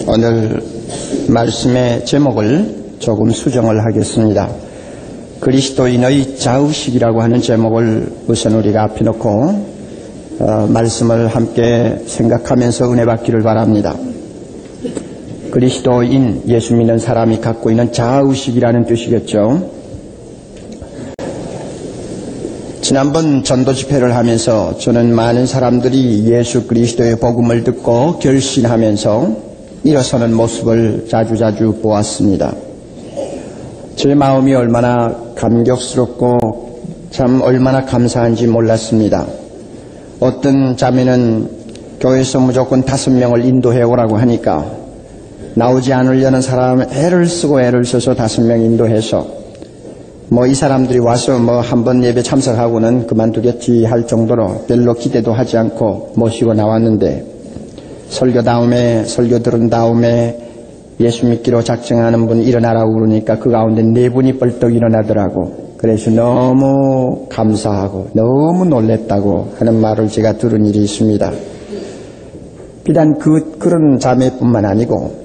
오늘 말씀의 제목을 조금 수정을 하겠습니다. 그리스도인의 자의식이라고 하는 제목을 우선 우리가 앞에 놓고 말씀을 함께 생각하면서 은혜 받기를 바랍니다. 그리스도인, 예수 믿는 사람이 갖고 있는 자의식이라는 뜻이겠죠. 지난번 전도 집회를 하면서 저는 많은 사람들이 예수 그리스도의 복음을 듣고 결신하면서 일어서는 모습을 자주자주 보았습니다. 제 마음이 얼마나 감격스럽고 참 얼마나 감사한지 몰랐습니다. 어떤 자매는 교회에서 무조건 5명을 인도해 오라고 하니까 나오지 않으려는 사람 애를 쓰고 애를 써서 5명 인도해서 이 사람들이 와서 한번 예배 참석하고는 그만두겠지 할 정도로 별로 기대도 하지 않고 모시고 나왔는데 설교 들은 다음에 예수 믿기로 작정하는 분 일어나라고 그러니까 그 가운데 4분이 벌떡 일어나더라고. 그래서 너무 감사하고 너무 놀랬다고 하는 말을 제가 들은 일이 있습니다. 비단 그런 자매뿐만 아니고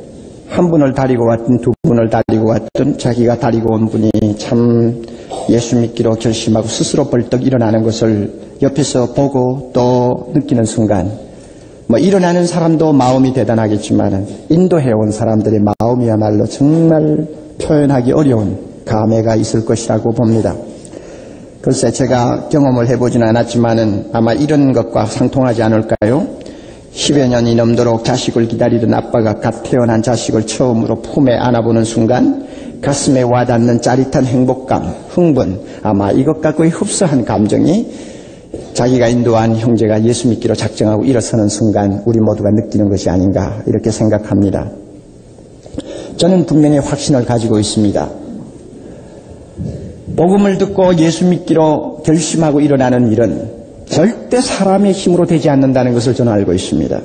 한 분을 데리고 왔든 2분을 데리고 왔든 자기가 데리고 온 분이 참 예수 믿기로 결심하고 스스로 벌떡 일어나는 것을 옆에서 보고 또 느끼는 순간 일어나는 사람도 마음이 대단하겠지만 인도해온 사람들의 마음이야말로 정말 표현하기 어려운 감회가 있을 것이라고 봅니다. 글쎄 제가 경험을 해보지는 않았지만 아마 이런 것과 상통하지 않을까요? 10여 년이 넘도록 자식을 기다리던 아빠가 갓 태어난 자식을 처음으로 품에 안아보는 순간 가슴에 와닿는 짜릿한 행복감, 흥분, 아마 이것과 거의 흡사한 감정이 자기가 인도한 형제가 예수 믿기로 작정하고 일어서는 순간 우리 모두가 느끼는 것이 아닌가 이렇게 생각합니다. 저는 분명히 확신을 가지고 있습니다. 복음을 듣고 예수 믿기로 결심하고 일어나는 일은 절대 사람의 힘으로 되지 않는다는 것을 저는 알고 있습니다.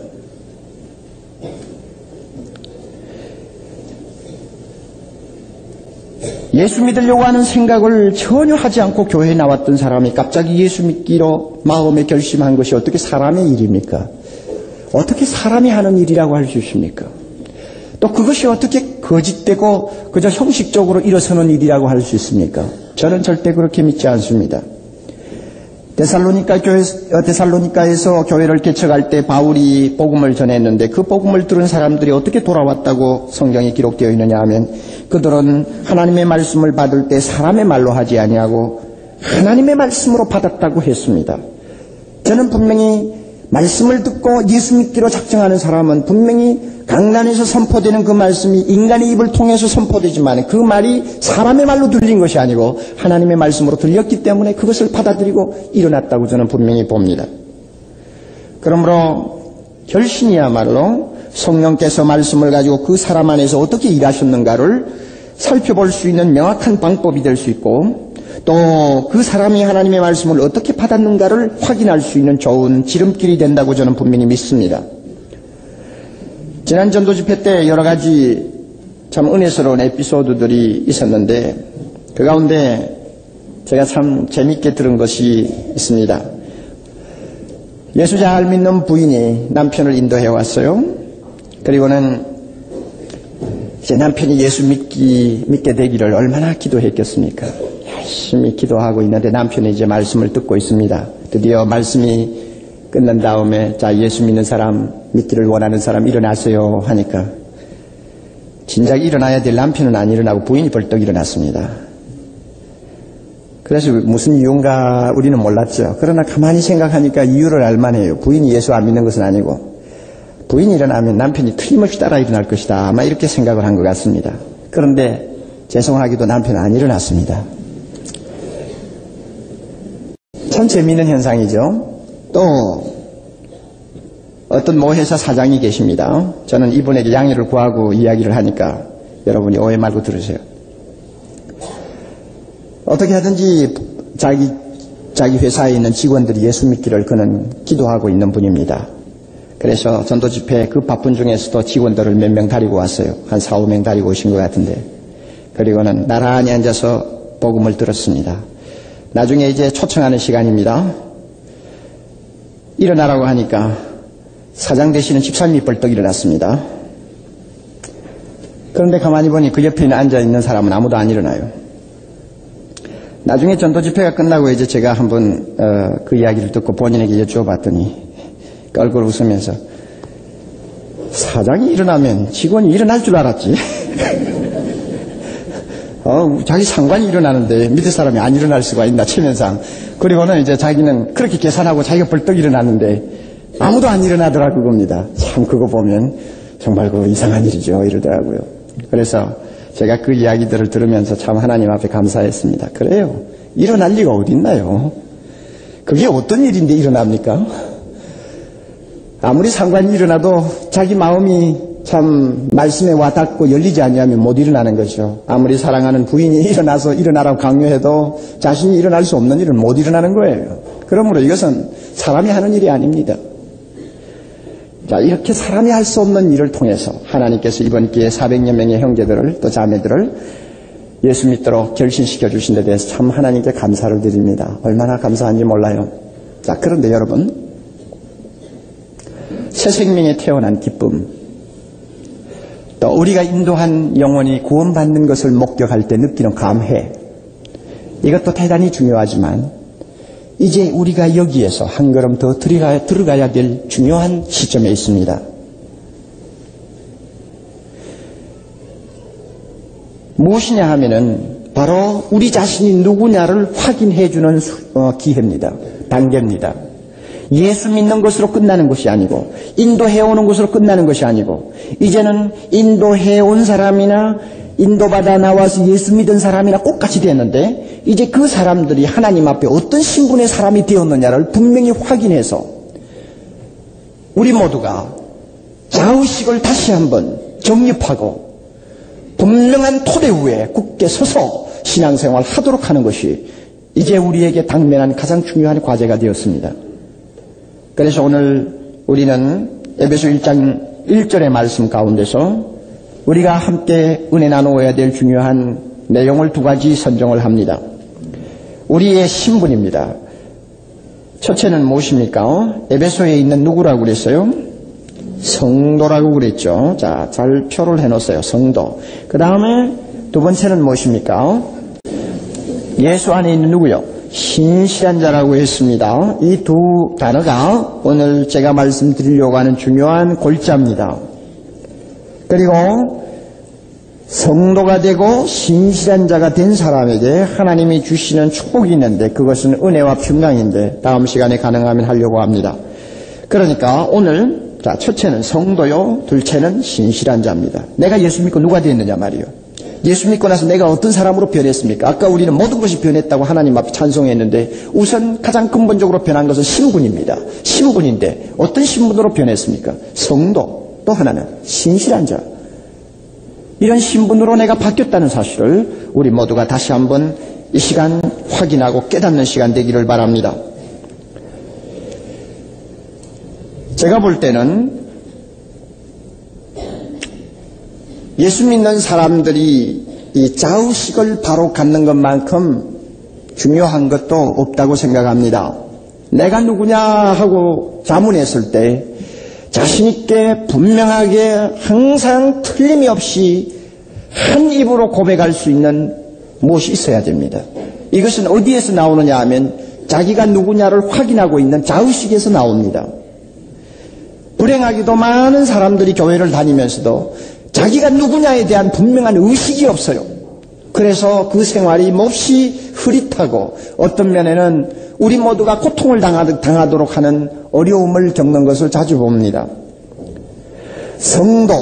예수 믿으려고 하는 생각을 전혀 하지 않고 교회에 나왔던 사람이 갑자기 예수 믿기로 마음에 결심한 것이 어떻게 사람의 일입니까? 어떻게 사람이 하는 일이라고 할 수 있습니까? 또 그것이 어떻게 거짓되고 그저 형식적으로 일어서는 일이라고 할 수 있습니까? 저는 절대 그렇게 믿지 않습니다. 데살로니가에서 교회를 개척할 때 바울이 복음을 전했는데 그 복음을 들은 사람들이 어떻게 돌아왔다고 성경에 기록되어 있느냐 하면 그들은 하나님의 말씀을 받을 때 사람의 말로 하지 아니하고 하나님의 말씀으로 받았다고 했습니다. 저는 분명히 말씀을 듣고 예수 믿기로 작정하는 사람은 분명히 강단에서 선포되는 그 말씀이 인간의 입을 통해서 선포되지만 그 말이 사람의 말로 들린 것이 아니고 하나님의 말씀으로 들렸기 때문에 그것을 받아들이고 일어났다고 저는 분명히 봅니다. 그러므로 결신이야말로 성령께서 말씀을 가지고 그 사람 안에서 어떻게 일하셨는가를 살펴볼 수 있는 명확한 방법이 될 수 있고 또 그 사람이 하나님의 말씀을 어떻게 받았는가를 확인할 수 있는 좋은 지름길이 된다고 저는 분명히 믿습니다. 지난 전도 집회 때 여러 가지 참 은혜스러운 에피소드들이 있었는데 그 가운데 제가 참 재밌게 들은 것이 있습니다. 예수 잘 믿는 부인이 남편을 인도해 왔어요. 그리고는 이제 남편이 예수 믿게 되기를 얼마나 기도했겠습니까? 열심히 기도하고 있는데 남편이 이제 말씀을 듣고 있습니다. 드디어 말씀이 끝난 다음에 자 예수 믿는 사람 믿기를 원하는 사람 일어나세요 하니까 진작 일어나야 될 남편은 안 일어나고 부인이 벌떡 일어났습니다. 그래서 무슨 이유인가 우리는 몰랐죠. 그러나 가만히 생각하니까 이유를 알만해요. 부인이 예수 안 믿는 것은 아니고 부인이 일어나면 남편이 틀림없이 따라 일어날 것이다. 아마 이렇게 생각을 한 것 같습니다. 그런데 죄송하게도 남편은 안 일어났습니다. 참 재미있는 현상이죠. 또 어떤 모 회사 사장이 계십니다. 저는 이분에게 양해를 구하고 이야기를 하니까 여러분이 오해 말고 들으세요. 어떻게 하든지 자기 회사에 있는 직원들이 예수 믿기를 그는 기도하고 있는 분입니다. 그래서 전도 집회 그 바쁜 중에서도 직원들을 몇 명 데리고 왔어요. 한 4, 5명 데리고 오신 것 같은데 그리고는 나란히 앉아서 복음을 들었습니다. 나중에 이제 초청하는 시간입니다. 일어나라고 하니까 사장 되시는 집사님이 벌떡 일어났습니다. 그런데 가만히 보니 그 옆에 앉아있는 사람은 아무도 안 일어나요. 나중에 전도 집회가 끝나고 이제 제가 한번 그 이야기를 듣고 본인에게 여쭈어봤더니 껄껄 웃으면서 사장이 일어나면 직원이 일어날 줄 알았지. 자기 상관이 일어나는데 밑에 사람이 안 일어날 수가 있나 체면상. 그리고는 이제 자기는 그렇게 계산하고 자기가 벌떡 일어났는데 아무도 안 일어나더라 그겁니다. 참 그거 보면 정말 그 이상한 일이죠 이러더라고요. 그래서 제가 그 이야기들을 들으면서 참 하나님 앞에 감사했습니다. 그래요. 일어날 리가 어딨나요? 그게 어떤 일인데 일어납니까? 아무리 상관이 일어나도 자기 마음이 참 말씀에 와닿고 열리지 아니하면 못 일어나는 것이죠. 아무리 사랑하는 부인이 일어나서 일어나라고 강요해도 자신이 일어날 수 없는 일은 못 일어나는 거예요. 그러므로 이것은 사람이 하는 일이 아닙니다. 자, 이렇게 사람이 할 수 없는 일을 통해서 하나님께서 이번 기회에 400여 명의 형제들을 또 자매들을 예수 믿도록 결신시켜 주신 데 대해서 참 하나님께 감사를 드립니다. 얼마나 감사한지 몰라요. 자, 그런데 여러분, 새 생명에 태어난 기쁨, 또 우리가 인도한 영혼이 구원받는 것을 목격할 때 느끼는 감회, 이것도 대단히 중요하지만 이제 우리가 여기에서 한 걸음 더 들어가야 될 중요한 시점에 있습니다. 무엇이냐 하면은 바로 우리 자신이 누구냐를 확인해주는 기회입니다. 단계입니다. 예수 믿는 것으로 끝나는 것이 아니고 인도해오는 것으로 끝나는 것이 아니고 이제는 인도해온 사람이나 인도받아 나와서 예수 믿은 사람이나 똑같이 되었는데 이제 그 사람들이 하나님 앞에 어떤 신분의 사람이 되었느냐를 분명히 확인해서 우리 모두가 자의식을 다시 한번 정립하고 분명한 토대 위에 굳게 서서 신앙생활을 하도록 하는 것이 이제 우리에게 당면한 가장 중요한 과제가 되었습니다. 그래서 오늘 우리는 에베소 1장 1절의 말씀 가운데서 우리가 함께 은혜 나누어야 될 중요한 내용을 두 가지 선정을 합니다. 우리의 신분입니다. 첫째는 무엇입니까? 에베소에 있는 누구라고 그랬어요? 성도라고 그랬죠. 자, 잘 표를 해놓으세요. 성도. 그 다음에 두 번째는 무엇입니까? 예수 안에 있는 누구요? 신실한 자라고 했습니다. 이 두 단어가 오늘 제가 말씀드리려고 하는 중요한 골자입니다. 그리고 성도가 되고 신실한 자가 된 사람에게 하나님이 주시는 축복이 있는데 그것은 은혜와 평강인데 다음 시간에 가능하면 하려고 합니다. 그러니까 오늘 자, 첫째는 성도요, 둘째는 신실한 자입니다. 내가 예수 믿고 누가 되었느냐 말이요. 예수 믿고 나서 내가 어떤 사람으로 변했습니까? 아까 우리는 모든 것이 변했다고 하나님 앞에 찬송했는데 우선 가장 근본적으로 변한 것은 신분입니다. 신분인데 어떤 신분으로 변했습니까? 성도. 또 하나는 신실한 자. 이런 신분으로 내가 바뀌었다는 사실을 우리 모두가 다시 한번 이 시간 확인하고 깨닫는 시간 되기를 바랍니다. 제가 볼 때는 예수 믿는 사람들이 이 자의식을 바로 갖는 것만큼 중요한 것도 없다고 생각합니다. 내가 누구냐 하고 자문했을 때 자신 있게 분명하게 항상 틀림이 없이 한 입으로 고백할 수 있는 무엇이 있어야 됩니다. 이것은 어디에서 나오느냐 하면 자기가 누구냐를 확인하고 있는 자의식에서 나옵니다. 불행하게도 많은 사람들이 교회를 다니면서도 자기가 누구냐에 대한 분명한 의식이 없어요. 그래서 그 생활이 몹시 흐릿하고 어떤 면에는 우리 모두가 고통을 당하도록 하는 어려움을 겪는 것을 자주 봅니다. 성도,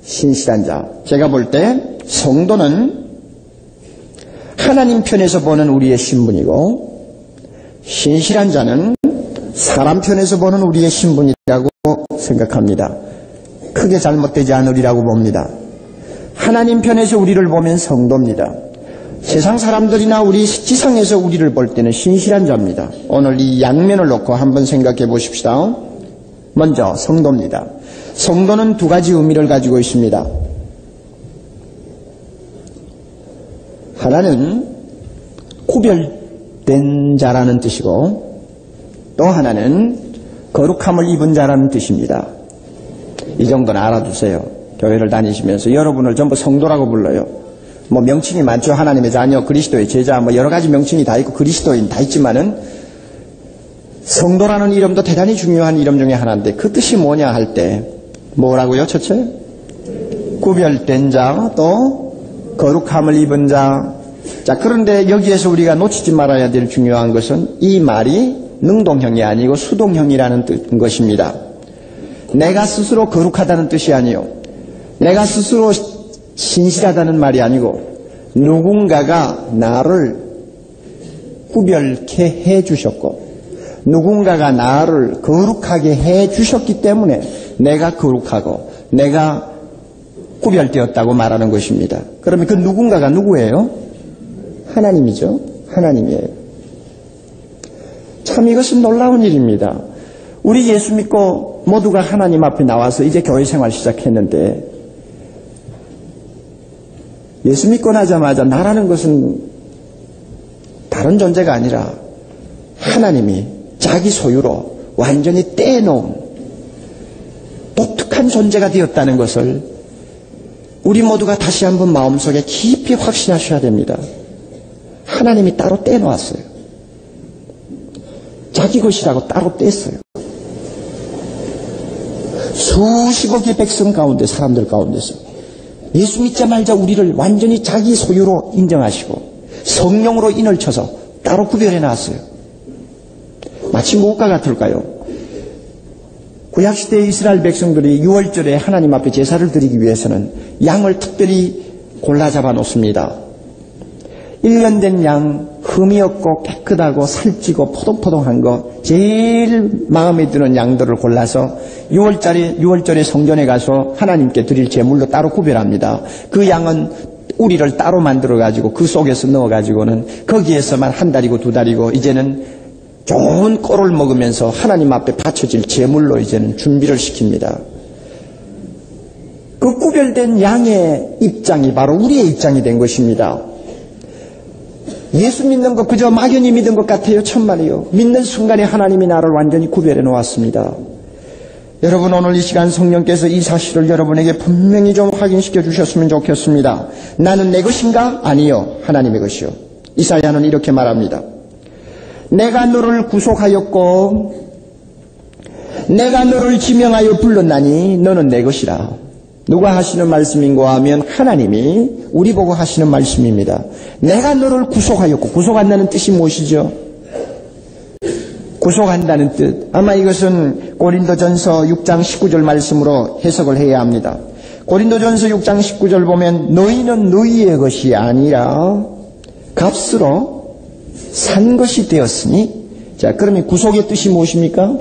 신실한 자. 제가 볼 때 성도는 하나님 편에서 보는 우리의 신분이고 신실한 자는 사람 편에서 보는 우리의 신분이라고 생각합니다. 크게 잘못되지 않으리라고 봅니다. 하나님 편에서 우리를 보면 성도입니다. 세상 사람들이나 우리 지상에서 우리를 볼 때는 신실한 자입니다. 오늘 이 양면을 놓고 한번 생각해 보십시다. 먼저 성도입니다. 성도는 두 가지 의미를 가지고 있습니다. 하나는 구별된 자라는 뜻이고 또 하나는 거룩함을 입은 자라는 뜻입니다. 이 정도는 알아두세요. 교회를 다니시면서 여러분을 전부 성도라고 불러요. 뭐 명칭이 많죠. 하나님의 자녀, 그리스도의 제자, 뭐 여러 가지 명칭이 다 있고 그리스도인 다 있지만은 성도라는 이름도 대단히 중요한 이름 중에 하나인데 그 뜻이 뭐냐 할 때 뭐라고요? 첫째, 구별된 자, 또 거룩함을 입은 자. 자, 그런데 여기에서 우리가 놓치지 말아야 될 중요한 것은 이 말이 능동형이 아니고 수동형이라는 것입니다. 내가 스스로 거룩하다는 뜻이 아니요, 내가 스스로 신실하다는 말이 아니고 누군가가 나를 구별케 해주셨고 누군가가 나를 거룩하게 해주셨기 때문에 내가 거룩하고 내가 구별되었다고 말하는 것입니다. 그러면 그 누군가가 누구예요? 하나님이죠. 하나님이에요. 참 이것은 놀라운 일입니다. 우리 예수 믿고 모두가 하나님 앞에 나와서 이제 교회 생활 시작했는데 예수 믿고 나자마자 나라는 것은 다른 존재가 아니라 하나님이 자기 소유로 완전히 떼놓은 독특한 존재가 되었다는 것을 우리 모두가 다시 한번 마음속에 깊이 확신하셔야 됩니다. 하나님이 따로 떼놓았어요. 자기 것이라고 따로 뗐어요. 수십억의 백성 가운데, 사람들 가운데서 예수 믿자마자 우리를 완전히 자기 소유로 인정하시고 성령으로 인을 쳐서 따로 구별해 놨어요. 마치 무엇과 같을까요? 구약시대의 이스라엘 백성들이 6월절에 하나님 앞에 제사를 드리기 위해서는 양을 특별히 골라 잡아 놓습니다. 1년 된 양, 흠이 없고 깨끗하고 살찌고 포동포동한 거 제일 마음에 드는 양들을 골라서 6월절에 성전에 가서 하나님께 드릴 제물로 따로 구별합니다. 그 양은 우리를 따로 만들어가지고 그 속에서 넣어가지고는 거기에서만 한 달이고 두 달이고 이제는 좋은 꼴을 먹으면서 하나님 앞에 바쳐질 제물로 이제는 준비를 시킵니다. 그 구별된 양의 입장이 바로 우리의 입장이 된 것입니다. 예수 믿는 것 그저 막연히 믿은 것 같아요. 천만에요. 믿는 순간에 하나님이 나를 완전히 구별해 놓았습니다. 여러분 오늘 이 시간 성령께서 이 사실을 여러분에게 분명히 좀 확인시켜 주셨으면 좋겠습니다. 나는 내 것인가? 아니요. 하나님의 것이요. 이사야는 이렇게 말합니다. 내가 너를 구속하였고 내가 너를 지명하여 불렀나니 너는 내 것이라. 누가 하시는 말씀인가 하면 하나님이 우리 보고 하시는 말씀입니다. 내가 너를 구속하였고, 구속한다는 뜻이 무엇이죠? 구속한다는 뜻. 아마 이것은 고린도전서 6장 19절 말씀으로 해석을 해야 합니다. 고린도전서 6장 19절 보면 너희는 너희의 것이 아니라 값으로 산 것이 되었으니, 자, 그러면 구속의 뜻이 무엇입니까?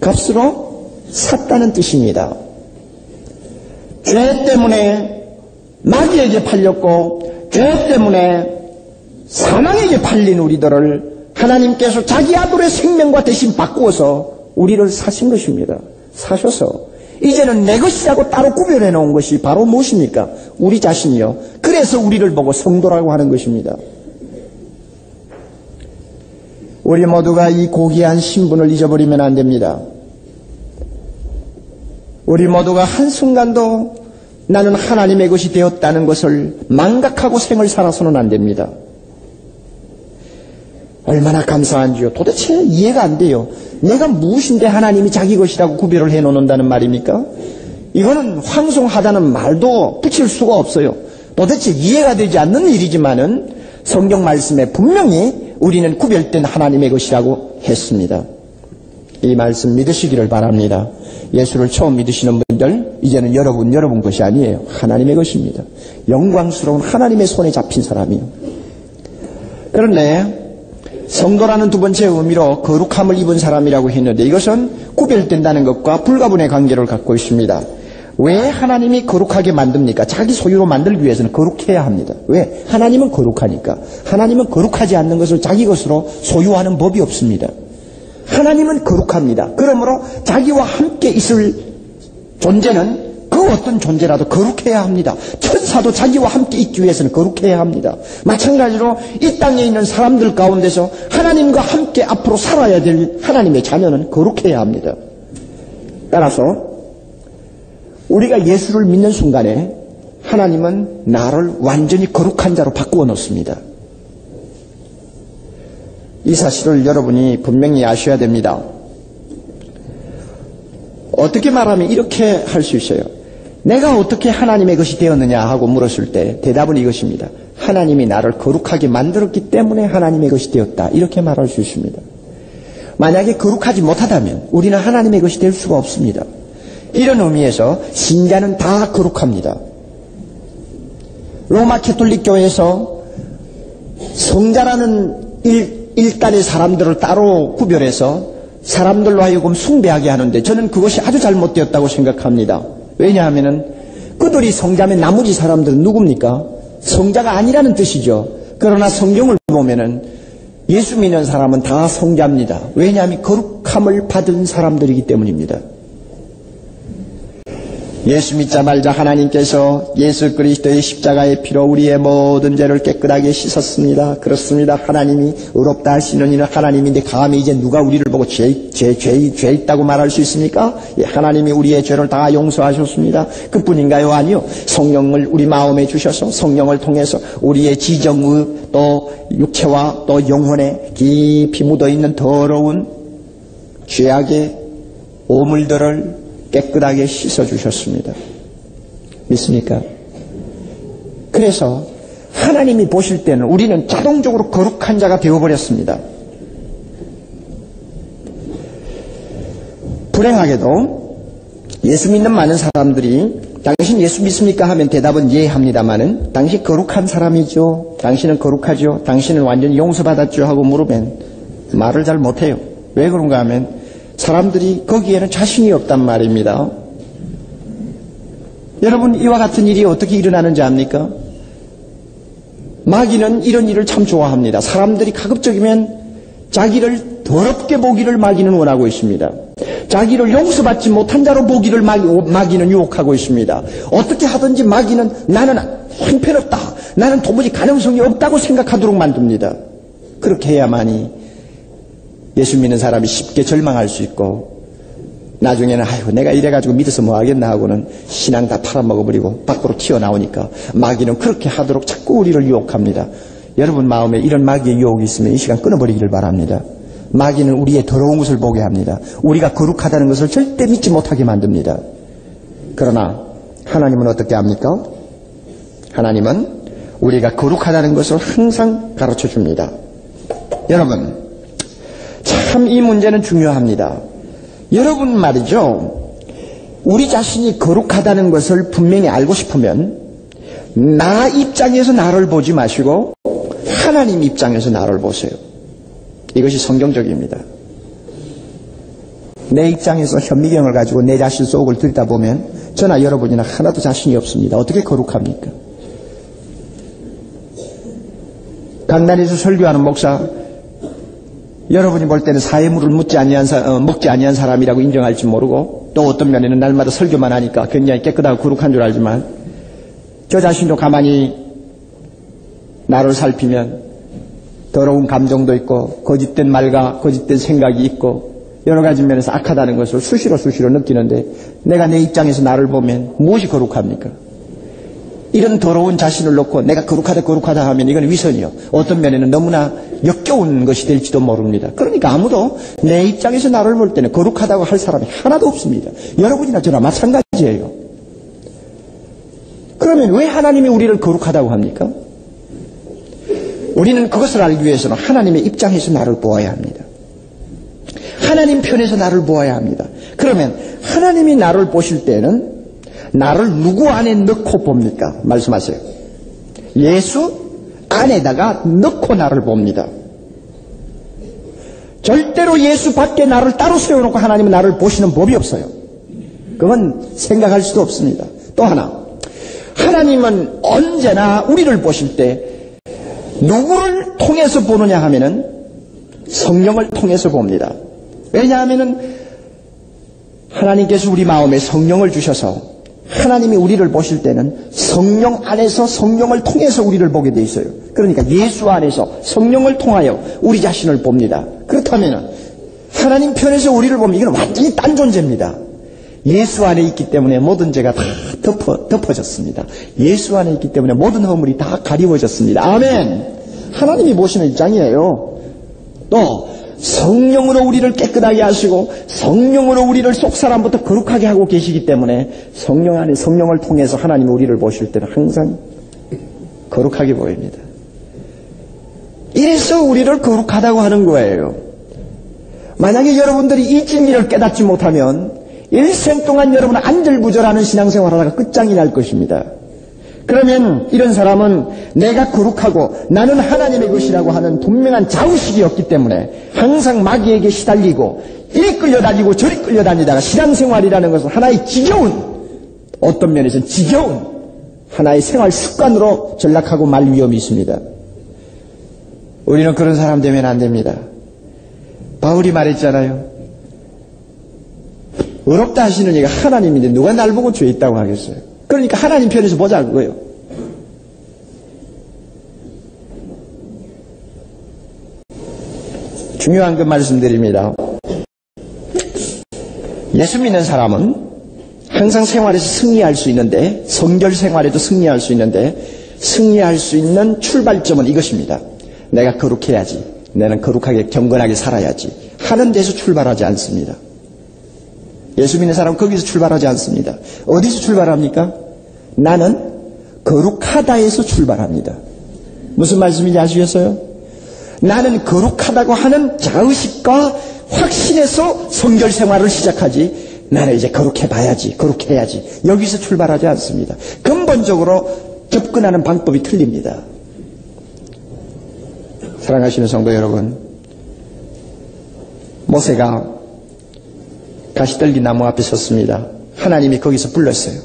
값으로 샀다는 뜻입니다. 죄 때문에 마귀에게 팔렸고 죄 때문에 사망에게 팔린 우리들을 하나님께서 자기 아들의 생명과 대신 바꾸어서 우리를 사신 것입니다. 사셔서 이제는 내 것이라고 따로 구별해 놓은 것이 바로 무엇입니까? 우리 자신이요. 그래서 우리를 보고 성도라고 하는 것입니다. 우리 모두가 이 고귀한 신분을 잊어버리면 안 됩니다. 우리 모두가 한순간도 나는 하나님의 것이 되었다는 것을 망각하고 생을 살아서는 안 됩니다. 얼마나 감사한지요. 도대체 이해가 안 돼요. 내가 무엇인데 하나님이 자기 것이라고 구별을 해놓는다는 말입니까? 이거는 황송하다는 말도 붙일 수가 없어요. 도대체 이해가 되지 않는 일이지만은 성경 말씀에 분명히 우리는 구별된 하나님의 것이라고 했습니다. 이 말씀 믿으시기를 바랍니다. 예수를 처음 믿으시는 분들, 이제는 여러분 것이 아니에요. 하나님의 것입니다. 영광스러운 하나님의 손에 잡힌 사람이요. 그런데 성도라는 두 번째 의미로 거룩함을 입은 사람이라고 했는데 이것은 구별된다는 것과 불가분의 관계를 갖고 있습니다. 왜 하나님이 거룩하게 만듭니까? 자기 소유로 만들기 위해서는 거룩해야 합니다. 왜? 하나님은 거룩하니까. 하나님은 거룩하지 않는 것을 자기 것으로 소유하는 법이 없습니다. 하나님은 거룩합니다. 그러므로 자기와 함께 있을 존재는 그 어떤 존재라도 거룩해야 합니다. 천사도 자기와 함께 있기 위해서는 거룩해야 합니다. 마찬가지로 이 땅에 있는 사람들 가운데서 하나님과 함께 앞으로 살아야 될 하나님의 자녀는 거룩해야 합니다. 따라서 우리가 예수를 믿는 순간에 하나님은 나를 완전히 거룩한 자로 바꾸어 놓습니다. 이 사실을 여러분이 분명히 아셔야 됩니다. 어떻게 말하면 이렇게 할 수 있어요. 내가 어떻게 하나님의 것이 되었느냐 하고 물었을 때 대답은 이것입니다. 하나님이 나를 거룩하게 만들었기 때문에 하나님의 것이 되었다. 이렇게 말할 수 있습니다. 만약에 거룩하지 못하다면 우리는 하나님의 것이 될 수가 없습니다. 이런 의미에서 신자는 다 거룩합니다. 로마 캐톨릭 교회에서 성자라는 일단의 사람들을 따로 구별해서 사람들로 하여금 숭배하게 하는데 저는 그것이 아주 잘못되었다고 생각합니다. 왜냐하면 그들이 성자면 나머지 사람들은 누굽니까? 성자가 아니라는 뜻이죠. 그러나 성경을 보면은 예수 믿는 사람은 다 성자입니다. 왜냐하면 거룩함을 받은 사람들이기 때문입니다. 예수 믿자 말자 하나님께서 예수 그리스도의 십자가의 피로 우리의 모든 죄를 깨끗하게 씻었습니다. 그렇습니다. 하나님이 의롭다 하시는 이는 하나님인데 감히 이제 누가 우리를 보고 죄 있다고 말할 수 있습니까? 예, 하나님이 우리의 죄를 다 용서하셨습니다. 그뿐인가요? 아니요. 성령을 우리 마음에 주셔서 성령을 통해서 우리의 지정의 또 육체와 또 영혼에 깊이 묻어있는 더러운 죄악의 오물들을 깨끗하게 씻어주셨습니다. 믿습니까? 그래서 하나님이 보실 때는 우리는 자동적으로 거룩한 자가 되어버렸습니다. 불행하게도 예수 믿는 많은 사람들이 당신 예수 믿습니까? 하면 대답은 예 합니다마는 당신 거룩한 사람이죠. 당신은 거룩하죠. 당신은 완전히 용서받았죠. 하고 물으면 말을 잘 못해요. 왜 그런가 하면 사람들이 거기에는 자신이 없단 말입니다. 여러분 이와 같은 일이 어떻게 일어나는지 압니까? 마귀는 이런 일을 참 좋아합니다. 사람들이 가급적이면 자기를 더럽게 보기를 마귀는 원하고 있습니다. 자기를 용서받지 못한 자로 보기를 마귀는 유혹하고 있습니다. 어떻게 하든지 마귀는 나는 형편없다. 나는 도무지 가능성이 없다고 생각하도록 만듭니다. 그렇게 해야만이 예수 믿는 사람이 쉽게 절망할 수 있고 나중에는 아이고 내가 이래가지고 믿어서 뭐 하겠나 하고는 신앙 다 팔아먹어버리고 밖으로 튀어나오니까 마귀는 그렇게 하도록 자꾸 우리를 유혹합니다. 여러분 마음에 이런 마귀의 유혹이 있으면 이 시간 끊어버리기를 바랍니다. 마귀는 우리의 더러운 것을 보게 합니다. 우리가 거룩하다는 것을 절대 믿지 못하게 만듭니다. 그러나 하나님은 어떻게 합니까? 하나님은 우리가 거룩하다는 것을 항상 가르쳐 줍니다. 여러분 참 이 문제는 중요합니다. 여러분 말이죠. 우리 자신이 거룩하다는 것을 분명히 알고 싶으면 나 입장에서 나를 보지 마시고 하나님 입장에서 나를 보세요. 이것이 성경적입니다. 내 입장에서 현미경을 가지고 내 자신 속을 들여다보면 저나 여러분이나 하나도 자신이 없습니다. 어떻게 거룩합니까? 강단에서 설교하는 목사 여러분이 볼 때는 사회물을 먹지 아니한 사람이라고 인정할지 모르고 또 어떤 면에는 날마다 설교만 하니까 굉장히 깨끗하고 거룩한 줄 알지만 저 자신도 가만히 나를 살피면 더러운 감정도 있고 거짓된 말과 거짓된 생각이 있고 여러 가지 면에서 악하다는 것을 수시로 느끼는데 내가 내 입장에서 나를 보면 무엇이 거룩합니까? 이런 더러운 자신을 놓고 내가 거룩하다 하면 이건 위선이요. 어떤 면에는 너무나 역겨운 것이 될지도 모릅니다. 그러니까 아무도 내 입장에서 나를 볼 때는 거룩하다고 할 사람이 하나도 없습니다. 여러분이나 저나 마찬가지예요. 그러면 왜 하나님이 우리를 거룩하다고 합니까? 우리는 그것을 알기 위해서는 하나님의 입장에서 나를 보아야 합니다. 하나님 편에서 나를 보아야 합니다. 그러면 하나님이 나를 보실 때는 나를 누구 안에 넣고 봅니까? 말씀하세요. 예수 안에다가 넣고 나를 봅니다. 절대로 예수 밖에 나를 따로 세워놓고 하나님은 나를 보시는 법이 없어요. 그건 생각할 수도 없습니다. 또 하나, 하나님은 언제나 우리를 보실 때 누구를 통해서 보느냐 하면은 성령을 통해서 봅니다. 왜냐하면은 하나님께서 우리 마음에 성령을 주셔서 하나님이 우리를 보실 때는 성령 안에서 성령을 통해서 우리를 보게 돼 있어요. 그러니까 예수 안에서 성령을 통하여 우리 자신을 봅니다. 그렇다면 하나님 편에서 우리를 보면 이건 완전히 딴 존재입니다. 예수 안에 있기 때문에 모든 죄가 다 덮어졌습니다. 예수 안에 있기 때문에 모든 허물이 다 가리워졌습니다. 아멘. 하나님이 보시는 입장이에요. 또 성령으로 우리를 깨끗하게 하시고 성령으로 우리를 속사람부터 거룩하게 하고 계시기 때문에 성령 안에 성령을 통해서 하나님이 우리를 보실 때는 항상 거룩하게 보입니다. 이래서 우리를 거룩하다고 하는 거예요. 만약에 여러분들이 이 진리를 깨닫지 못하면 일생 동안 여러분은 안절부절하는 신앙생활하다가 끝장이 날 것입니다. 그러면 이런 사람은 내가 거룩하고 나는 하나님의 것이라고 하는 분명한 자의식이 없기 때문에 항상 마귀에게 시달리고 이리 끌려다니고 저리 끌려다니다가 신앙생활이라는 것은 하나의 지겨운, 어떤 면에서는 지겨운 하나의 생활 습관으로 전락하고 말 위험이 있습니다. 우리는 그런 사람 되면 안 됩니다. 바울이 말했잖아요. 어렵다 하시는 이가 하나님인데 누가 날 보고 죄 있다고 하겠어요. 그러니까 하나님 편에서 보자 그거예요. 중요한 그 말씀드립니다. 예수 믿는 사람은 항상 생활에서 승리할 수 있는데, 성결 생활에도 승리할 수 있는데, 승리할 수 있는 출발점은 이것입니다. 내가 거룩해야지, 나는 거룩하게 경건하게 살아야지 하는 데서 출발하지 않습니다. 예수 믿는 사람은 거기서 출발하지 않습니다. 어디서 출발합니까? 나는 거룩하다에서 출발합니다. 무슨 말씀인지 아시겠어요? 나는 거룩하다고 하는 자의식과 확신에서 성결 생활을 시작하지, 나는 이제 거룩해봐야지, 거룩해야지, 여기서 출발하지 않습니다. 근본적으로 접근하는 방법이 틀립니다. 사랑하시는 성도 여러분, 모세가 가시떨기 나무 앞에 섰습니다. 하나님이 거기서 불렀어요.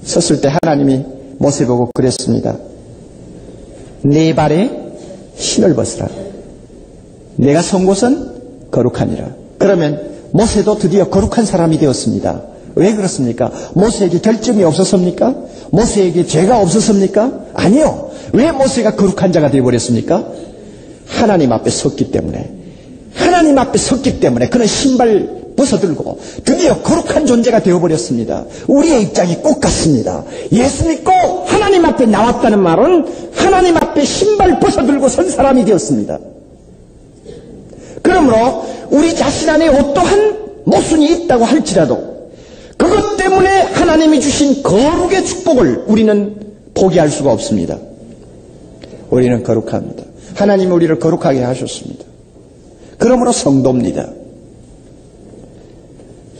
섰을 때 하나님이 모세 보고 그랬습니다. 네 발에 신을 벗으라. 내가 선 곳은 거룩하니라. 그러면 모세도 드디어 거룩한 사람이 되었습니다. 왜 그렇습니까? 모세에게 결점이 없었습니까? 모세에게 죄가 없었습니까? 아니요. 왜 모세가 거룩한 자가 되어버렸습니까? 하나님 앞에 섰기 때문에. 하나님 앞에 섰기 때문에 그는 신발 벗어들고 드디어 거룩한 존재가 되어버렸습니다. 우리의 입장이 꼭 같습니다. 예수 믿고 하나님 앞에 나왔다는 말은 하나님 앞에 신발 벗어들고 선 사람이 되었습니다. 그러므로 우리 자신 안에 어떠한 모순이 있다고 할지라도 그것 때문에 하나님이 주신 거룩의 축복을 우리는 포기할 수가 없습니다. 우리는 거룩합니다. 하나님이 우리를 거룩하게 하셨습니다. 그러므로 성도입니다.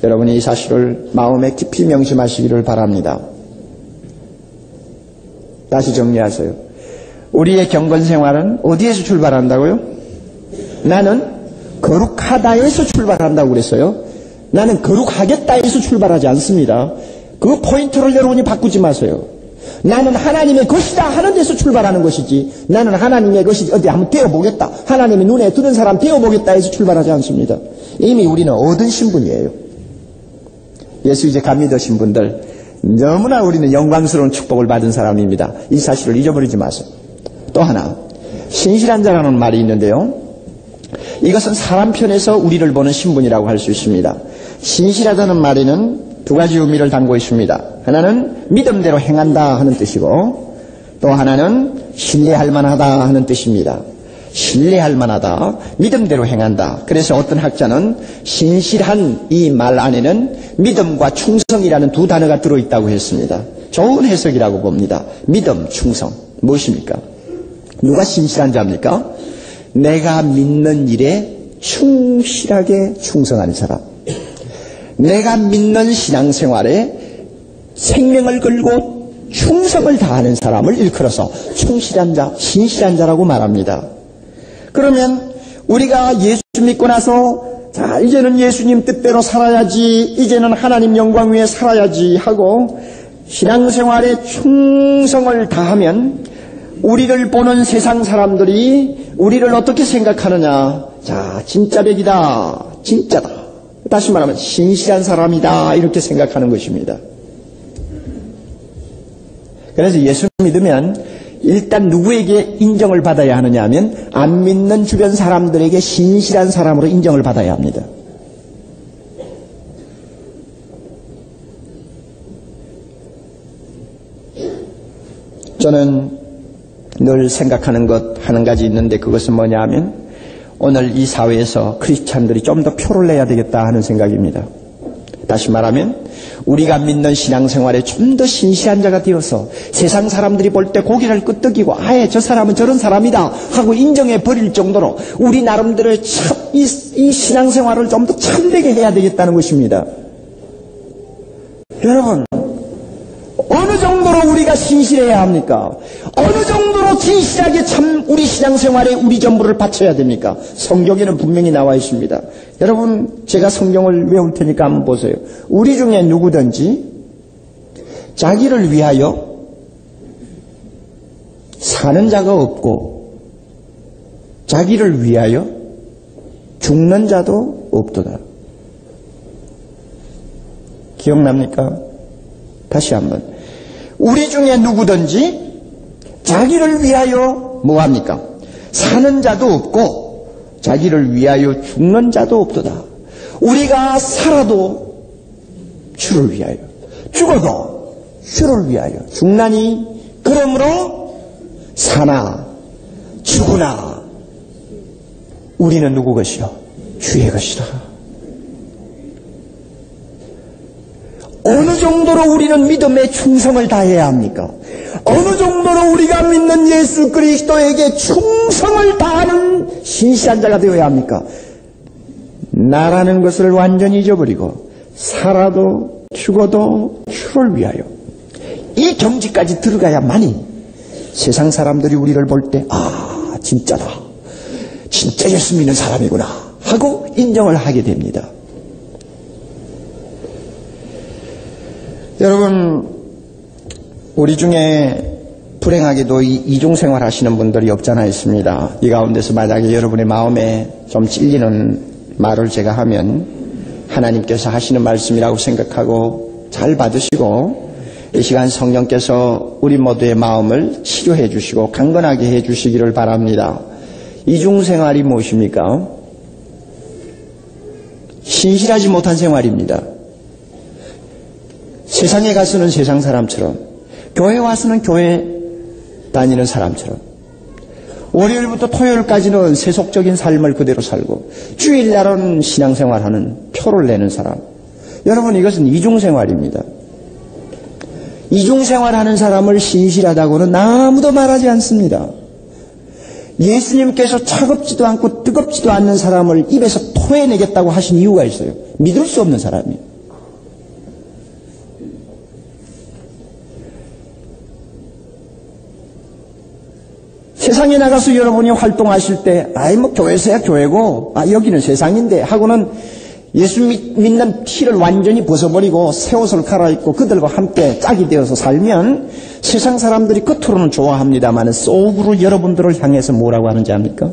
여러분이 이 사실을 마음에 깊이 명심하시기를 바랍니다. 다시 정리하세요. 우리의 경건생활은 어디에서 출발한다고요? 나는 거룩하다에서 출발한다고 그랬어요. 나는 거룩하겠다에서 출발하지 않습니다. 그 포인트를 여러분이 바꾸지 마세요. 나는 하나님의 것이다 하는 데서 출발하는 것이지, 나는 하나님의 것이 어디 한번 되어보겠다, 하나님의 눈에 드는 사람 되어보겠다 해서 출발하지 않습니다. 이미 우리는 얻은 신분이에요. 예수 이제 감 믿으신 분들, 너무나 우리는 영광스러운 축복을 받은 사람입니다. 이 사실을 잊어버리지 마세요. 또 하나, 신실한 자라는 말이 있는데요, 이것은 사람 편에서 우리를 보는 신분이라고 할 수 있습니다. 신실하다는 말에는 두 가지 의미를 담고 있습니다. 하나는 믿음대로 행한다 하는 뜻이고, 또 하나는 신뢰할 만하다 하는 뜻입니다. 신뢰할 만하다, 믿음대로 행한다. 그래서 어떤 학자는 신실한 이 말 안에는 믿음과 충성이라는 두 단어가 들어있다고 했습니다. 좋은 해석이라고 봅니다. 믿음, 충성. 무엇입니까? 누가 신실한 자입니까? 내가 믿는 일에 충실하게 충성하는 사람. 내가 믿는 신앙생활에 생명을 걸고 충성을 다하는 사람을 일컬어서 충실한 자, 신실한 자라고 말합니다. 그러면 우리가 예수 믿고 나서 자, 이제는 예수님 뜻대로 살아야지, 이제는 하나님 영광 위에 살아야지 하고 신앙생활에 충성을 다하면 우리를 보는 세상 사람들이 우리를 어떻게 생각하느냐? 자, 진짜 백이다, 진짜다, 다시 말하면 신실한 사람이다, 이렇게 생각하는 것입니다. 그래서 예수 믿으면 일단 누구에게 인정을 받아야 하느냐 하면 안 믿는 주변 사람들에게 신실한 사람으로 인정을 받아야 합니다. 저는 늘 생각하는 것 한 가지 있는데 그것은 뭐냐 하면 오늘 이 사회에서 크리스찬들이 좀 더 표를 내야 되겠다 하는 생각입니다. 다시 말하면 우리가 믿는 신앙생활에 좀 더 신실한 자가 되어서 세상 사람들이 볼 때 고개를 끄덕이고 아예 저 사람은 저런 사람이다 하고 인정해 버릴 정도로 우리 나름대로의 이 신앙생활을 좀 더 참되게 해야 되겠다는 것입니다. 여러분, 어느 정도로 우리가 신실해야 합니까? 어느 정도로 진실하게 참 우리 신앙생활에 우리 전부를 바쳐야 됩니까? 성경에는 분명히 나와 있습니다. 여러분, 제가 성경을 외울 테니까 한번 보세요. 우리 중에 누구든지 자기를 위하여 사는 자가 없고 자기를 위하여 죽는 자도 없도다. 기억납니까? 다시 한번. 우리 중에 누구든지 자기를 위하여 뭐합니까? 사는 자도 없고 자기를 위하여 죽는 자도 없도다. 우리가 살아도 주를 위하여, 죽어도 주를 위하여 죽나니 그러므로 사나 죽으나 우리는 누구 것이요? 주의 것이라. 어느 정도로 우리는 믿음에 충성을 다해야 합니까? 어느 정도로 우리가 믿는 예수 그리스도에게 충성을 다하는 신실한 자가 되어야 합니까? 나라는 것을 완전히 잊어버리고 살아도 죽어도 주를 위하여 이 경지까지 들어가야만이 세상 사람들이 우리를 볼 때 아, 진짜다. 진짜 예수 믿는 사람이구나 하고 인정을 하게 됩니다. 여러분, 우리 중에 불행하게도 이중생활 하시는 분들이 없잖아 있습니다. 이 가운데서 만약에 여러분의 마음에 좀 찔리는 말을 제가 하면 하나님께서 하시는 말씀이라고 생각하고 잘 받으시고 이 시간 성령께서 우리 모두의 마음을 치료해 주시고 강건하게 해 주시기를 바랍니다. 이중생활이 무엇입니까? 신실하지 못한 생활입니다. 세상에 가서는 세상 사람처럼, 교회 와서는 교회 다니는 사람처럼, 월요일부터 토요일까지는 세속적인 삶을 그대로 살고 주일날은 신앙생활하는 표를 내는 사람. 여러분, 이것은 이중생활입니다. 이중생활하는 사람을 신실하다고는 아무도 말하지 않습니다. 예수님께서 차갑지도 않고 뜨겁지도 않는 사람을 입에서 토해내겠다고 하신 이유가 있어요. 믿을 수 없는 사람이에요. 세상에 나가서 여러분이 활동하실 때 교회에서야 교회고 여기는 세상인데 하고는 예수 믿는 티를 완전히 벗어버리고 새 옷을 갈아입고 그들과 함께 짝이 되어서 살면 세상 사람들이 겉으로는 좋아합니다만 속으로 여러분들을 향해서 뭐라고 하는지 압니까?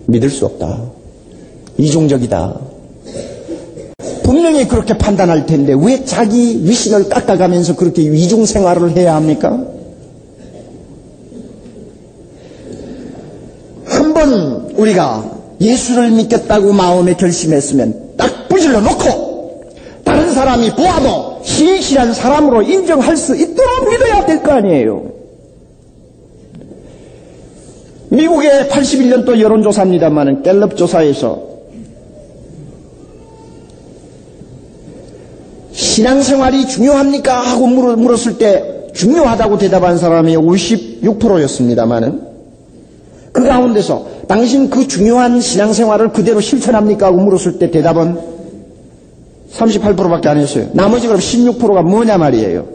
믿을 수 없다. 이중적이다. 분명히 그렇게 판단할 텐데 왜 자기 위신을 깎아가면서 그렇게 이중생활을 해야 합니까? 한번 우리가 예수를 믿겠다고 마음에 결심했으면 딱 부질러 놓고 다른 사람이 보아도 신실한 사람으로 인정할 수 있도록 믿어야 될 거 아니에요. 미국의 81년도 여론조사입니다만 갤럽 조사에서 신앙생활이 중요합니까? 하고 물었을 때 중요하다고 대답한 사람이 56%였습니다만 그 가운데서 당신 그 중요한 신앙생활을 그대로 실천합니까? 하고 물었을 때 대답은 38%밖에 안 했어요. 나머지 그럼 16%가 뭐냐 말이에요.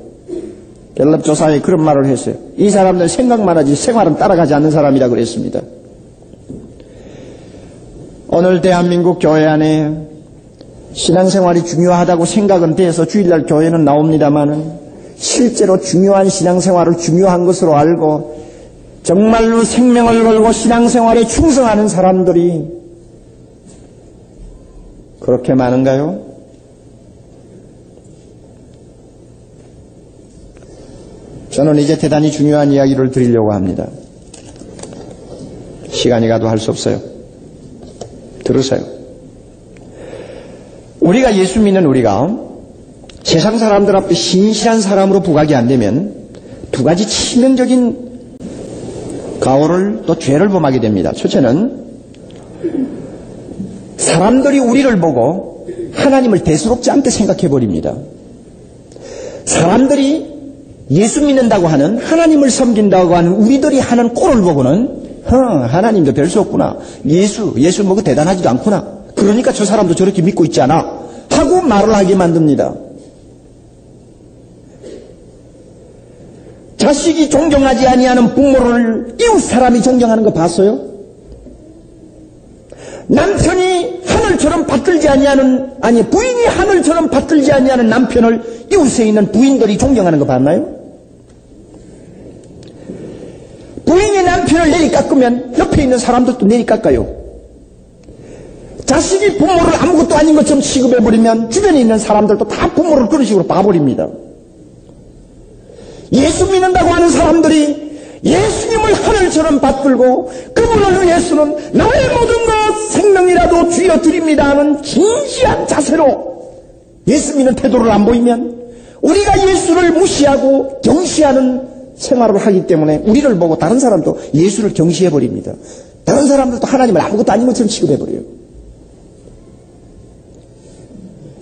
갤럽 조사에 그런 말을 했어요. 이 사람들 생각만 하지 생활은 따라가지 않는 사람이라 그랬습니다. 오늘 대한민국 교회 안에 신앙생활이 중요하다고 생각은 돼서 주일날 교회는 나옵니다만은 실제로 중요한 신앙생활을 중요한 것으로 알고 정말로 생명을 걸고 신앙생활에 충성하는 사람들이 그렇게 많은가요? 저는 이제 대단히 중요한 이야기를 드리려고 합니다. 시간이 가도 할 수 없어요. 들으세요. 우리가 예수 믿는 우리가 세상 사람들 앞에 신실한 사람으로 부각이 안 되면 두 가지 치명적인 가오를 또 죄를 범하게 됩니다. 첫째는 사람들이 우리를 보고 하나님을 대수롭지 않게 생각해 버립니다. 사람들이 예수 믿는다고 하는, 하나님을 섬긴다고 하는 우리들이 하는 꼴을 보고는 하나님도 별 수 없구나. 예수 뭐 대단하지도 않구나. 그러니까 저 사람도 저렇게 믿고 있지 않아 하고 말을 하게 만듭니다. 자식이 존경하지 아니하는 부모를 이웃 사람이 존경하는 거 봤어요? 남편이 하늘처럼 받들지 아니하는, 아니 부인이 하늘처럼 받들지 아니하는 남편을 이웃에 있는 부인들이 존경하는 거 봤나요? 부인이 남편을 내리깎으면 옆에 있는 사람들도 내리깎아요. 자식이 부모를 아무것도 아닌 것처럼 취급해버리면 주변에 있는 사람들도 다 부모를 그런 식으로 봐버립니다. 예수 믿는다고 하는 사람들이 예수님을 하늘처럼 받들고 그분을 위해서는 나의 모든 것 생명이라도 주여 드립니다 하는 진지한 자세로 예수 믿는 태도를 안 보이면 우리가 예수를 무시하고 경시하는 생활을 하기 때문에 우리를 보고 다른 사람도 예수를 경시해버립니다. 다른 사람들도 하나님을 아무것도 아닌 것처럼 취급해버려요.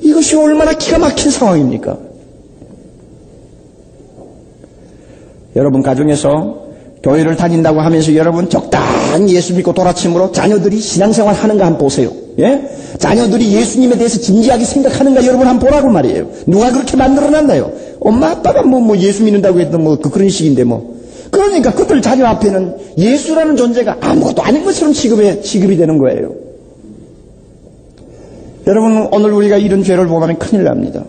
이것이 얼마나 기가 막힌 상황입니까? 여러분 가정에서 교회를 다닌다고 하면서 여러분 적당히 예수 믿고 돌아침으로 자녀들이 신앙생활 하는가 한번 보세요. 예? 자녀들이 예수님에 대해서 진지하게 생각하는가 여러분 한번 보라고 말이에요. 누가 그렇게 만들어놨나요? 엄마 아빠가 뭐 예수 믿는다고 했던 뭐 그런 식인데 뭐. 그러니까 그들 자녀 앞에는 예수라는 존재가 아무것도 아닌 것처럼 취급이 되는 거예요. 여러분 오늘 우리가 이런 죄를 보면 큰일 납니다.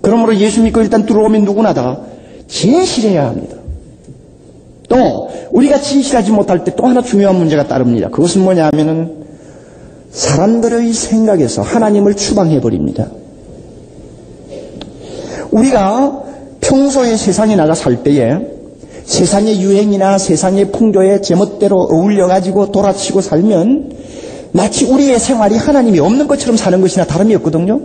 그러므로 예수 믿고 일단 들어오면 누구나 다 진실해야 합니다. 또 우리가 진실하지 못할 때 또 하나 중요한 문제가 따릅니다. 그것은 뭐냐 하면은 사람들의 생각에서 하나님을 추방해버립니다. 우리가 평소에 세상에 나가 살 때에 세상의 유행이나 세상의 풍조에 제멋대로 어울려가지고 돌아치고 살면 마치 우리의 생활이 하나님이 없는 것처럼 사는 것이나 다름이 없거든요.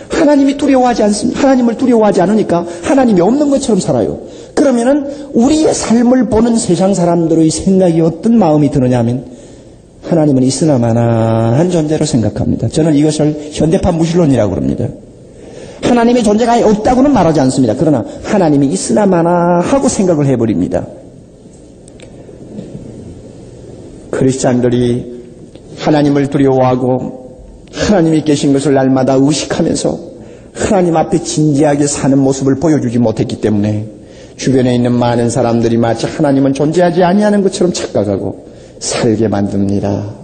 하나님을 두려워하지 않으니까 하나님이 없는 것처럼 살아요. 그러면은 우리의 삶을 보는 세상 사람들의 생각이 어떤 마음이 드느냐 하면 하나님은 있으나마나한 존재로 생각합니다. 저는 이것을 현대판 무신론이라고 그럽니다. 하나님의 존재가 없다고는 말하지 않습니다. 그러나 하나님이 있으나마나 하고 생각을 해버립니다. 크리스찬들이 하나님을 두려워하고 하나님이 계신 것을 날마다 의식하면서 하나님 앞에 진지하게 사는 모습을 보여주지 못했기 때문에 주변에 있는 많은 사람들이 마치 하나님은 존재하지 아니하는 것처럼 착각하고 살게 만듭니다.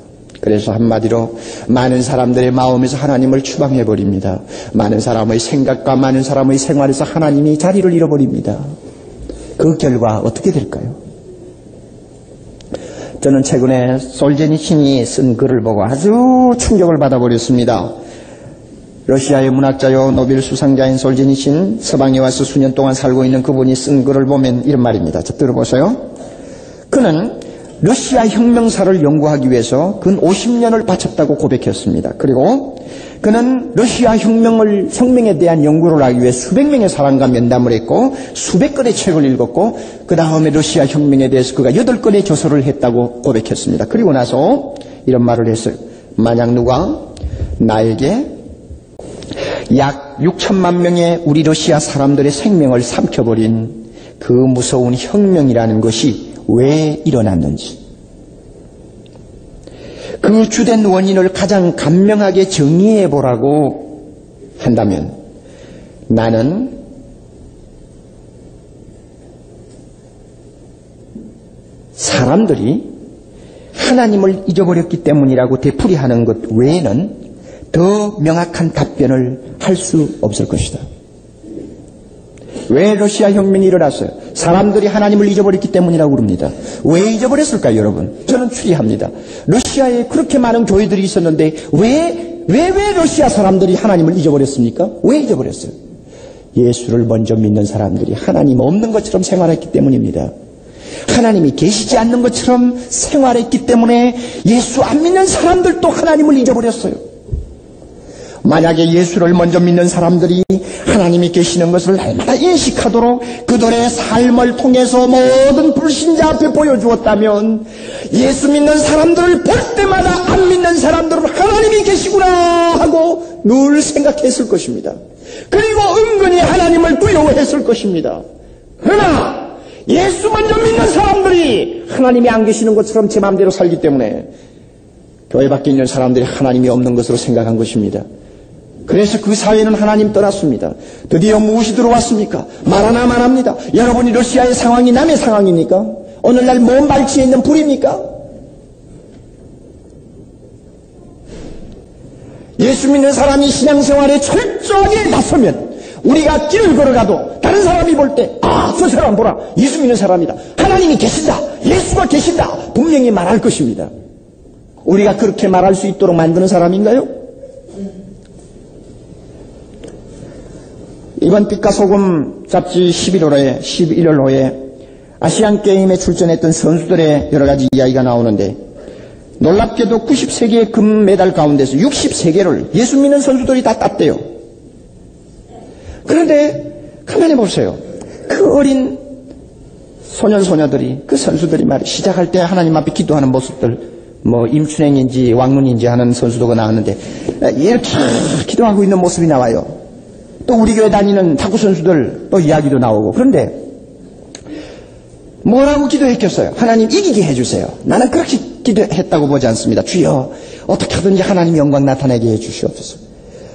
그래서 한마디로 많은 사람들의 마음에서 하나님을 추방해버립니다. 많은 사람의 생각과 많은 사람의 생활에서 하나님이 자리를 잃어버립니다. 그 결과 어떻게 될까요? 저는 최근에 솔제니친이 쓴 글을 보고 아주 충격을 받아버렸습니다. 러시아의 문학자요 노벨 수상자인 솔제니친, 서방에 와서 수년 동안 살고 있는 그분이 쓴 글을 보면 이런 말입니다. 자, 들어보세요. 그는 러시아 혁명사를 연구하기 위해서 근 50년을 바쳤다고 고백했습니다. 그리고 그는 러시아 혁명에 대한 연구를 하기 위해 수백 명의 사람과 면담을 했고 수백 권의 책을 읽었고 그 다음에 러시아 혁명에 대해서 그가 8권의 저서를 했다고 고백했습니다. 그리고 나서 이런 말을 했어요. 만약 누가 나에게 약 6천만 명의 우리 러시아 사람들의 생명을 삼켜버린 그 무서운 혁명이라는 것이 왜 일어났는지, 그 주된 원인을 가장 간명하게 정의해보라고 한다면 나는 사람들이 하나님을 잊어버렸기 때문이라고 되풀이하는 것 외에는 더 명확한 답변을 할 수 없을 것이다. 왜 러시아 혁명이 일어났어요? 사람들이 하나님을 잊어버렸기 때문이라고 그럽니다. 왜 잊어버렸을까요, 여러분? 저는 추리합니다. 러시아에 그렇게 많은 교회들이 있었는데 왜 러시아 사람들이 하나님을 잊어버렸습니까? 왜 잊어버렸어요? 예수를 먼저 믿는 사람들이 하나님 없는 것처럼 생활했기 때문입니다. 하나님이 계시지 않는 것처럼 생활했기 때문에 예수 안 믿는 사람들도 하나님을 잊어버렸어요. 만약에 예수를 먼저 믿는 사람들이 하나님이 계시는 것을 날마다 인식하도록 그들의 삶을 통해서 모든 불신자 앞에 보여주었다면 예수 믿는 사람들을 볼 때마다 안 믿는 사람들은 하나님이 계시구나 하고 늘 생각했을 것입니다. 그리고 은근히 하나님을 두려워했을 것입니다. 그러나 예수 먼저 믿는 사람들이 하나님이 안 계시는 것처럼 제 마음대로 살기 때문에 교회 밖에 있는 사람들이 하나님이 없는 것으로 생각한 것입니다. 그래서 그 사회는 하나님 떠났습니다. 드디어 무엇이 들어왔습니까? 말하나 말합니다. 여러분이 러시아의 상황이 남의 상황입니까? 오늘날 먼 발치에 있는 불입니까? 예수 믿는 사람이 신앙생활에 철저하게 나서면 우리가 길을 걸어가도 다른 사람이 볼 때 저 사람 보라, 예수 믿는 사람이다, 하나님이 계신다, 예수가 계신다 분명히 말할 것입니다. 우리가 그렇게 말할 수 있도록 만드는 사람인가요? 이번 빛과 소금 잡지 11월호에 아시안게임에 출전했던 선수들의 여러 가지 이야기가 나오는데 놀랍게도 93개의 금메달 가운데서 63개를 예수 믿는 선수들이 다 땄대요. 그런데 가만히 보세요. 그 어린 소년소녀들이, 그 선수들이 말이야, 시작할 때 하나님 앞에 기도하는 모습들, 임춘행인지 왕눈인지 하는 선수도가 나왔는데 이렇게 기도하고 있는 모습이 나와요. 또 우리 교회 다니는 탁구 선수들 또 이야기도 나오고. 그런데 뭐라고 기도했겠어요? 하나님 이기게 해주세요. 나는 그렇게 기도했다고 보지 않습니다. 주여 어떻게 하든지 하나님 영광 나타내게 해주시옵소서.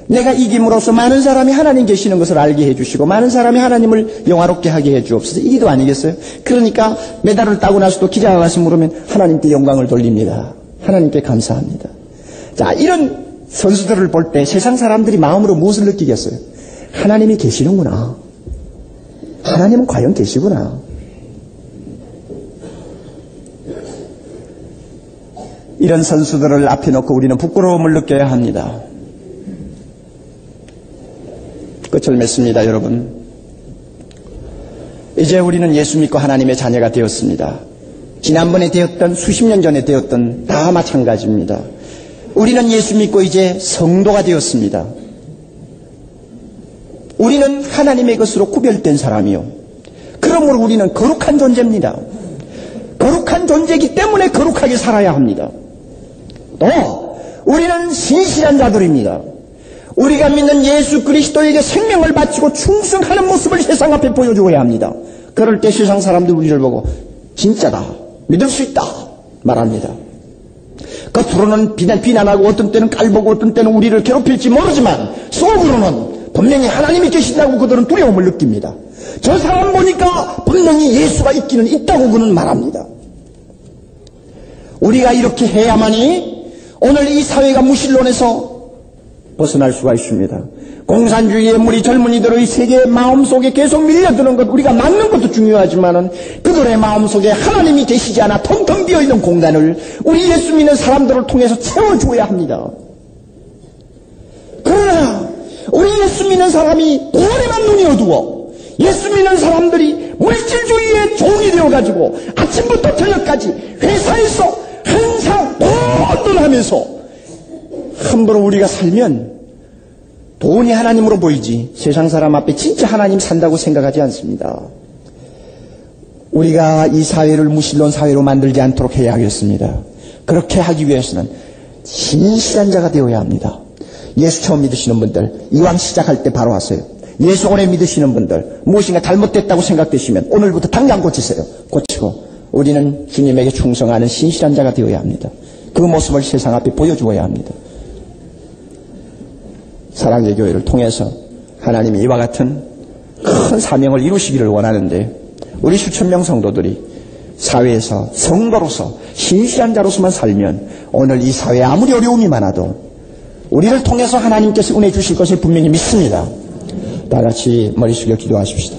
내가 이김으로써 많은 사람이 하나님 계시는 것을 알게 해주시고 많은 사람이 하나님을 영화롭게 하게 해주옵소서. 이 기도 아니겠어요? 그러니까 메달을 따고 나서도 기자가 가서 물으면 하나님께 영광을 돌립니다. 하나님께 감사합니다. 자, 이런 선수들을 볼 때 세상 사람들이 마음으로 무엇을 느끼겠어요? 하나님이 계시는구나. 하나님은 과연 계시구나. 이런 선수들을 앞에 놓고 우리는 부끄러움을 느껴야 합니다. 끝을 맺습니다, 여러분. 이제 우리는 예수 믿고 하나님의 자녀가 되었습니다. 지난번에 되었던, 수십 년 전에 되었던 다 마찬가지입니다. 우리는 예수 믿고 이제 성도가 되었습니다. 우리는 하나님의 것으로 구별된 사람이요. 그러므로 우리는 거룩한 존재입니다. 거룩한 존재이기 때문에 거룩하게 살아야 합니다. 또 우리는 신실한 자들입니다. 우리가 믿는 예수 그리스도에게 생명을 바치고 충성하는 모습을 세상 앞에 보여주어야 합니다. 그럴 때 세상 사람들 우리를 보고 진짜다, 믿을 수 있다 말합니다. 겉으로는 비난하고 어떤 때는 깔보고 어떤 때는 우리를 괴롭힐지 모르지만 속으로는 분명히 하나님이 계신다고 그들은 두려움을 느낍니다. 저 사람 보니까 분명히 예수가 있기는 있다고 그는 말합니다. 우리가 이렇게 해야만이 오늘 이 사회가 무신론에서 벗어날 수가 있습니다. 공산주의의 무리 젊은이들의 세계의 마음속에 계속 밀려드는 것, 우리가 막는 것도 중요하지만은 그들의 마음속에 하나님이 계시지 않아 텅텅 비어있는 공간을 우리 예수 믿는 사람들을 통해서 채워주어야 합니다. 그러나 우리 예수 믿는 사람이 돈에만 눈이 어두워 예수 믿는 사람들이 물질주의의 종이 되어가지고 아침부터 저녁까지 회사에서 항상 돈 하면서 함부로 우리가 살면 돈이 하나님으로 보이지 세상 사람 앞에 진짜 하나님 산다고 생각하지 않습니다. 우리가 이 사회를 무신론 사회로 만들지 않도록 해야 하겠습니다. 그렇게 하기 위해서는 신실한 자가 되어야 합니다. 예수 처음 믿으시는 분들 이왕 시작할 때 바로 하세요. 예수 오래 믿으시는 분들 무엇인가 잘못됐다고 생각되시면 오늘부터 당장 고치세요. 고치고 우리는 주님에게 충성하는 신실한 자가 되어야 합니다. 그 모습을 세상 앞에 보여주어야 합니다. 사랑의 교회를 통해서 하나님이 이와 같은 큰 사명을 이루시기를 원하는데 우리 수천 명 성도들이 사회에서 성도로서 신실한 자로서만 살면 오늘 이 사회에 아무리 어려움이 많아도 우리를 통해서 하나님께서 은혜 주실 것을 분명히 믿습니다. 다 같이 머리 숙여 기도하십시다.